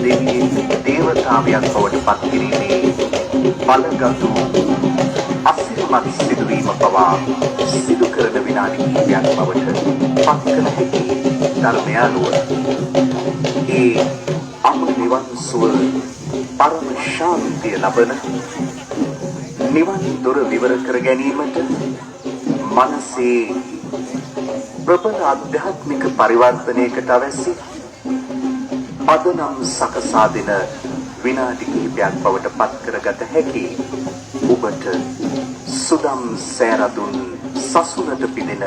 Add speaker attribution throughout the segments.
Speaker 1: දේවතාවයක් බවට පත් කිරීමේ බලගතු අසිරිමත් සිදුවීම පවා සිදු කරන විනාඩි කිහිපයක් බවට පත් කළ හැකි ධර්මය අනුව ඒ අම නිවන් සුව පරම ශාන්තිය ලබන නිවන් දොර විවර කර ගැනීමට මනසේ ප්‍රබල ආධ්‍යාත්මික පරිවර්තනයකට අවශ්‍ය පදනම් සකසා දෙන විනාඩි කිහිපයක් බවට පත් කරගත හැකි ඔබට සුදම් සෑරදුන් සසුනට පිදෙන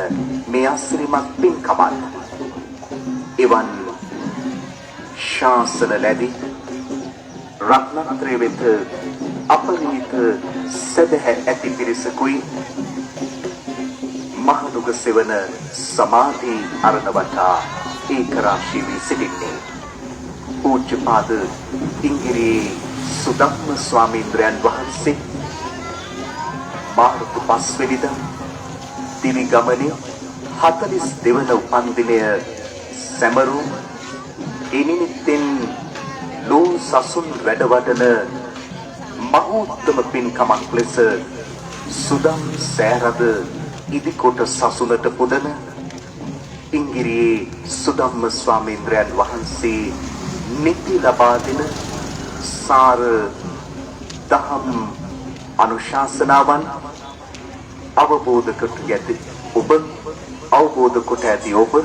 Speaker 1: මේ අසිරිමත් පින්කමත් එවන් ශාසන ලැබි රත්නත්‍රය වෙත අපරිමිත සැදැහැ ඇති පිරිසකුයි මහදුක සෙවන සමාධි අරණ වටා ඒකරාශී වී සිටින්නේ පූජ්‍යපාද ඉංගිරියේ සුදම්ම ස්වාමීන්ද්‍රයන් වහන්සේ මාර්තු 5 වෙනිදා දිවි ගමනේ 42 වන උපන්දිනය සැමරුම් ඒ නිමිත්තෙන් ලෝ සසුන් වැඩවඩන මහෝත්තම පින්කමක් ලෙස සුදම් සෑරද ඉදිකොට සසුනට පුදන ඉංගිරියේ සුදම්ම ස්වාමීන්ද්‍රයන් වහන්සේ නිති ලබා දෙන සාර දහම් අනුශාසනාවන් අවබෝධ කොට ඇති ඔබ අවබෝධ කොට ඇති ඔබ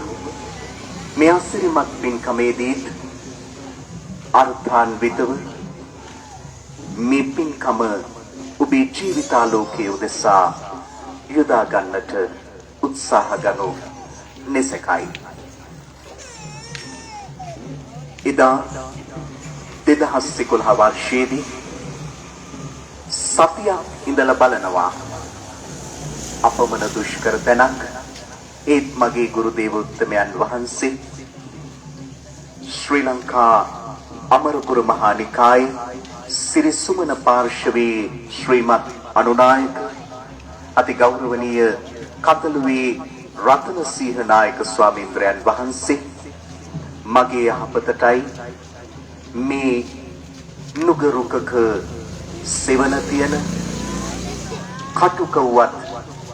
Speaker 1: මේ අසිරිමත් පින්කමේදී අර්ථාන්විතව මේ පින්කම ඔබේ ජීවිතාලෝකයේ උදෙසා යොදා ගන්නට උත්සාහ ගනු නිසකයි. එදා 2011 වර්ෂයේදී සතිය ඉඳලා බලනවා අපමණ දුෂ්කර තැනක් ඒත් මගේ ගුරු දේවෝත්තමයන් වහන්සේ ශ්‍රී ලංකා අමරපුර මහා නිකායේ සිරිසුමන පාර්ශවයේ ශ්‍රීමත් අනුනායක අති ගෞරවනීය කතලුවේ රතනසිංහ නායක ස්වාමීන්ද්‍රයන් වහන්සේ මගේ යහපතටයි මේ නුගරුකක සෙවන තියෙන කටුකව්වත්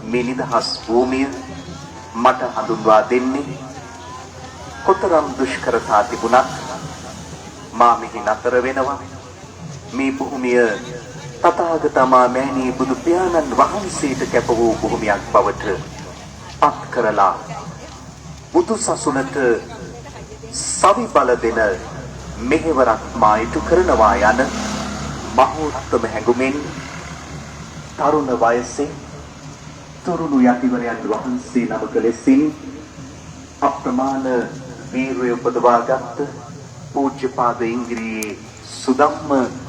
Speaker 1: මේ නිදහස් භූමිය මට හඳුන්වා දෙන්නේ කොතරම් දුෂ්කරතා තිබුණත් මා මෙහි නතර වෙනවා මේ භූමිය තථාගතමා මෑණී බුදු පියාණන් වහන්සේට කැප වූ භූමියක් බවට පත් කරලා බුදු සසුනට සවි බල දෙන මෙහෙවරක් මා ඉටු කරනවා යන මහෝත්තම හැඟුමින් තරුණ වයසේ තරුණ යතිවරයන් වහන්සේ නමක ලෙසින් අප්‍රමාණ වීරිය උපදවාගත් පූජ්‍යපාද ඉංග්‍රීසි සුදම්ම